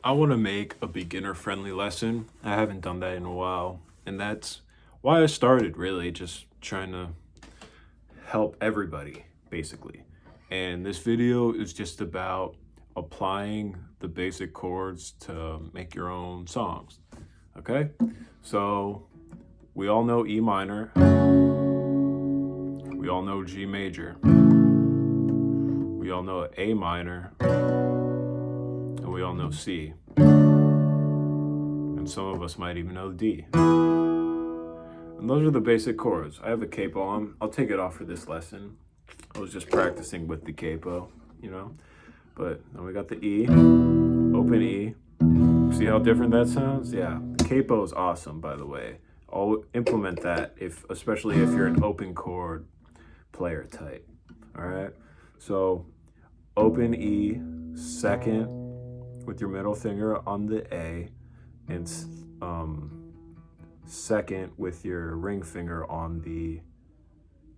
I want to make a beginner-friendly lesson. I haven't done that in a while, and that's why I started, really, just trying to help everybody, basically. And this video is just about applying the basic chords to make your own songs, okay? So we all know E minor, we all know G major, we all know A minor, and we all know C. And some of us might even know D. And those are the basic chords. I have a capo on. I'll take it off for this lesson. I was just practicing with the capo, you know. But then we got the E, open E. See how different that sounds? Yeah, the capo is awesome, by the way. I'll implement that, especially if you're an open chord player type. All right, so open E, second with your middle finger on the A, and second with your ring finger on the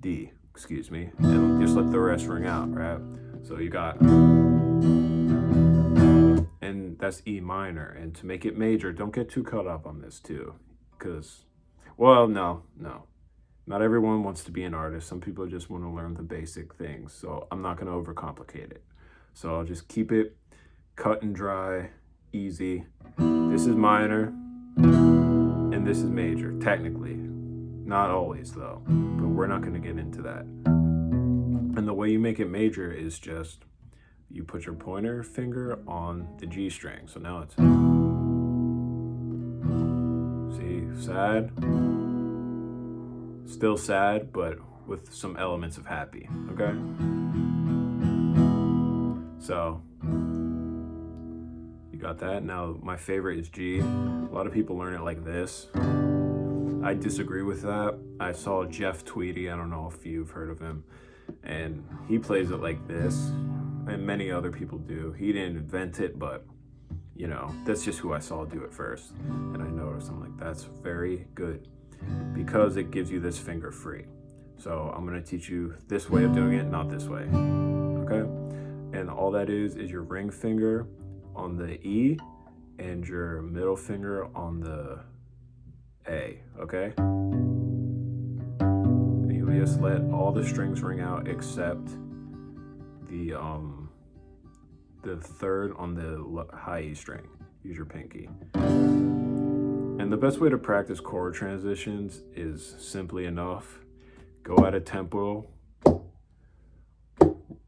D, excuse me, and just let the rest ring out, right? So you got, and that's E minor. And to make it major, don't get too caught up on this too, because, well, no, not everyone wants to be an artist. Some people just want to learn the basic things, so I'm not going to overcomplicate it. So I'll just keep it cut and dry, easy. This is minor, and this is major, technically. Not always, though, but we're not going to get into that. And the way you make it major is just, you put your pointer finger on the G string. So now it's, see, sad, still sad, but with some elements of happy, okay? So, you got that. Now, my favorite is G. A lot of people learn it like this. I disagree with that. I saw Jeff Tweedy, I don't know if you've heard of him, and he plays it like this, and many other people do. He didn't invent it, but, you know, that's just who I saw do it first. And I noticed, I'm like, that's very good, because it gives you this finger free. So I'm gonna teach you this way of doing it, not this way, okay? And all that is your ring finger on the E and your middle finger on the A, okay? And you just let all the strings ring out except the third on the high E string. Use your pinky. And the best way to practice chord transitions is simply enough. Go at a tempo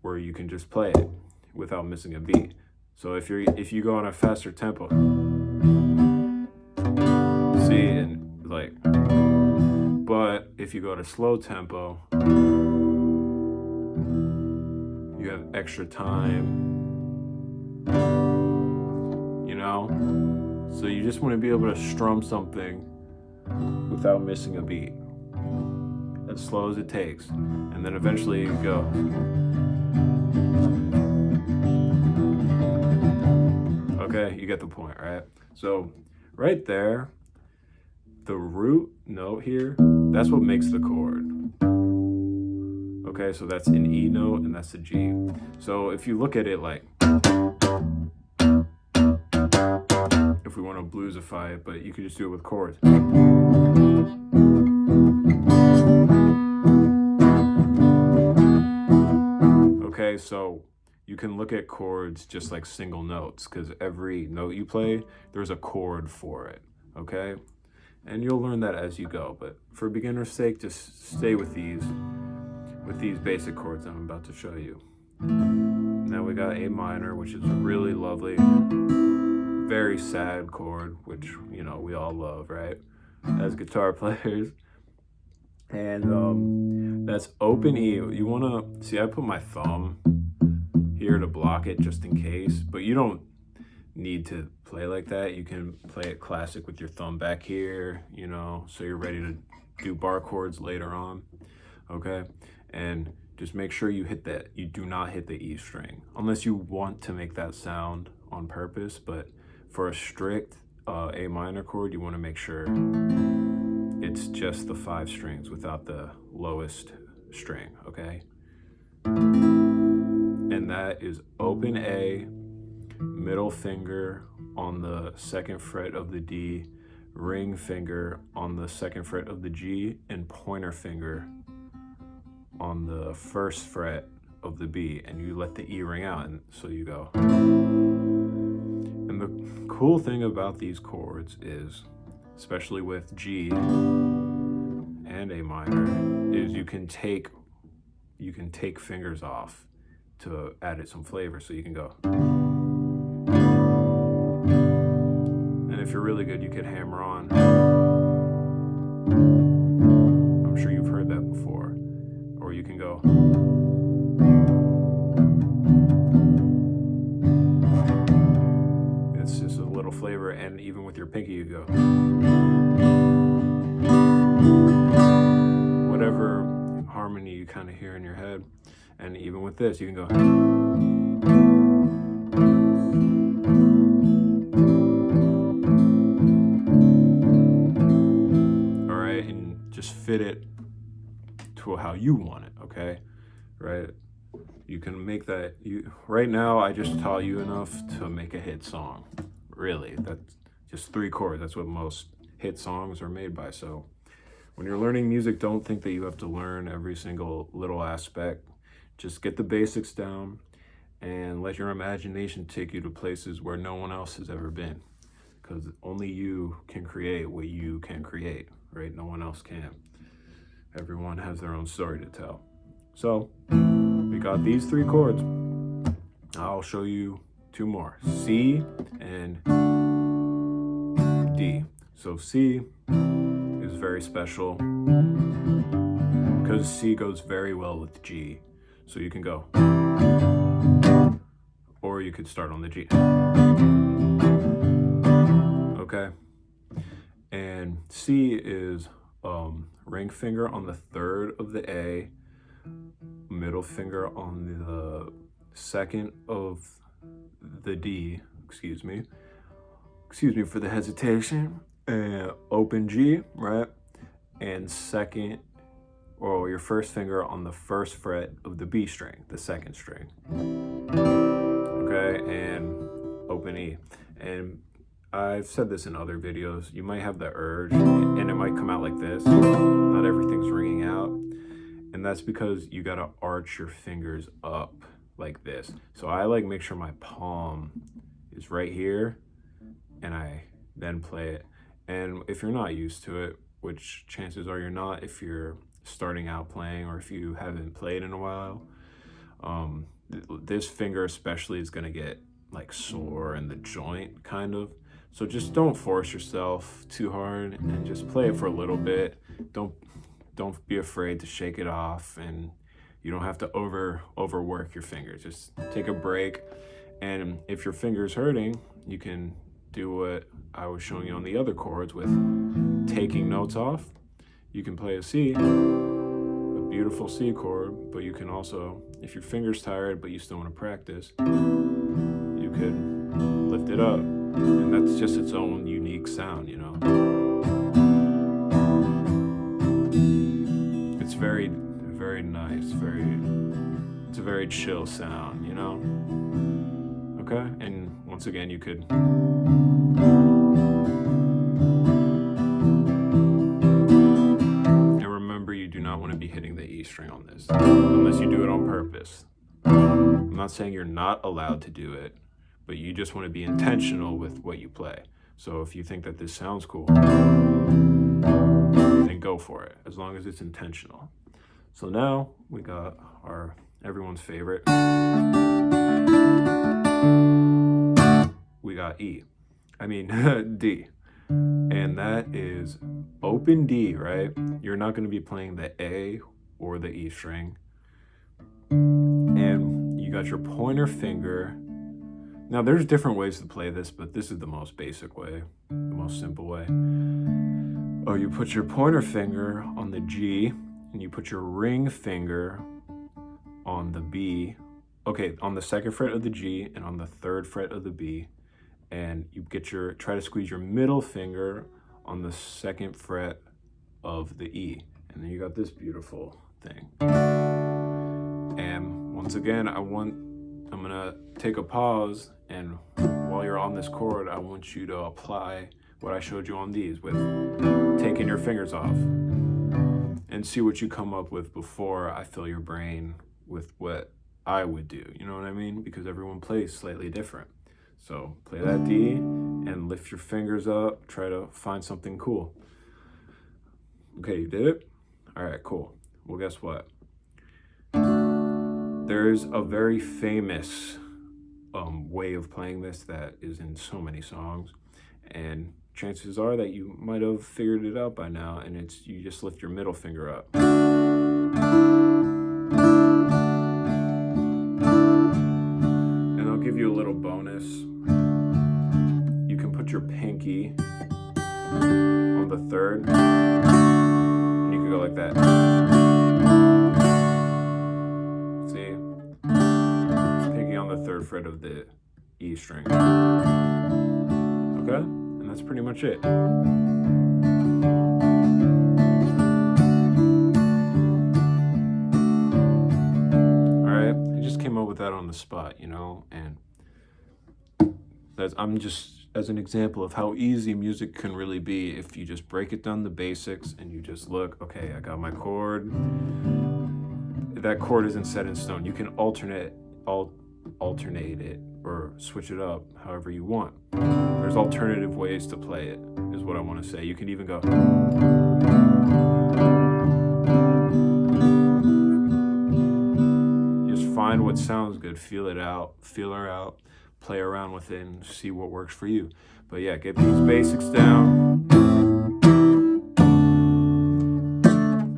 where you can just play it without missing a beat. So if you go on a faster tempo, see, and like, but if you go to slow tempo, you have extra time, you know? So you just want to be able to strum something without missing a beat, as slow as it takes, and then eventually you go. Okay, you get the point, right? So right there, the root note here, that's what makes the chord. Okay, so that's an E note and that's a G. So if you look at it like, if we want to bluesify it, but you could just do it with chords. Okay, so you can look at chords just like single notes, because every note you play, there's a chord for it, okay? And you'll learn that as you go, but for beginner's sake, just stay with these basic chords I'm about to show you. Now we got A minor, which is a really lovely, very sad chord, which, you know, we all love, right? As guitar players. And that's open E. You wanna, see, I put my thumb here to block it just in case, but you don't need to play like that. You can play it classic with your thumb back here, you know, so you're ready to do bar chords later on, okay? And just make sure you hit that, you do not hit the E string, unless you want to make that sound on purpose. But for a strict A minor chord, you wanna make sure it's just the 5 strings without the lowest string, okay? And that is open A, middle finger on the second fret of the D, ring finger on the second fret of the G, and pointer finger on the first fret of the B, and you let the E ring out, and so you go. And the cool thing about these chords is, especially with G and A minor, is you can take fingers off to add it some flavor, so you can go. And if you're really good, you could hammer on. I'm sure you've heard that before. Or you can go. It's just a little flavor, and even with your pinky, you go. Whatever harmony you kind of hear in your head. And even with this, you can go. All right, and just fit it to how you want it, okay? Right? You can make that. Right now, I just taught you enough to make a hit song. Really, that's just 3 chords. That's what most hit songs are made by. So when you're learning music, don't think that you have to learn every single little aspect. Just get the basics down and let your imagination take you to places where no one else has ever been. Because only you can create what you can create, right? No one else can. Everyone has their own story to tell. So we got these 3 chords. I'll show you 2 more, C and D. So C is very special because C goes very well with G. So you can go, or you could start on the G. Okay. And C is ring finger on the 3rd of the A, middle finger on the 2nd of the D, excuse me for the hesitation, and open G, right? And your first finger on the 1st fret of the B string, the 2nd string. Okay, and open E. And I've said this in other videos, you might have the urge, and it might come out like this. Not everything's ringing out. And that's because you gotta arch your fingers up like this. So I make sure my palm is right here, and I then play it. And if you're not used to it, which chances are you're not if you're starting out playing or if you haven't played in a while, this finger especially is gonna get sore in the joint, kind of. So just don't force yourself too hard and just play it for a little bit. Don't be afraid to shake it off, and you don't have to overwork your fingers. Just take a break. And if your finger's hurting, you can do what I was showing you on the other chords with taking notes off. You can play a C, a beautiful C chord, but you can also, if your finger's tired but you still want to practice, you could lift it up. And that's just its own unique sound, you know? It's very, very nice, it's a very chill sound, you know? Okay, and once again, you could and remember, you do not want to be hitting the E string on this unless you do it on purpose. I'm not saying you're not allowed to do it, but you just want to be intentional with what you play. So if you think that this sounds cool, then go for it, as long as it's intentional. So now we got everyone's favorite. We got D. And that is open D, right? You're not going to be playing the A or the E string. And you got your pointer finger. Now, there's different ways to play this, but this is the most basic way, the most simple way. Oh, you put your pointer finger on the G, and you put your ring finger on the B. Okay, on the 2nd fret of the G and on the 3rd fret of the B. And you try to squeeze your middle finger on the 2nd fret of the E. And then you got this beautiful thing. And once again, I want I'm gonna take a pause, and while you're on this chord, I want you to apply what I showed you on these with taking your fingers off, and see what you come up with before I fill your brain with what I would do. You know what I mean? Because everyone plays slightly different. So play that D and lift your fingers up. Try to find something cool. Okay, you did it? All right, cool. Well, guess what? There's a very famous way of playing this that is in so many songs, and chances are that you might have figured it out by now, and it's you just lift your middle finger up. And I'll give you a little bonus. You can put your pinky on the third, and you can go like that. See? Pinky on the third fret of the E string. Okay? And that's pretty much it. Alright, I just came up with that on the spot, you know, and I'm just as an example of how easy music can really be if you just break it down the basics and you just look, okay, I got my chord. That chord isn't set in stone. You can alternate it or switch it up however you want. There's alternative ways to play it, is what I want to say. You can even go. Just find what sounds good, feel her out, play around with it, and see what works for you. But yeah, get these basics down,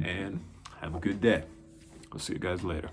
and have a good day. I'll see you guys later.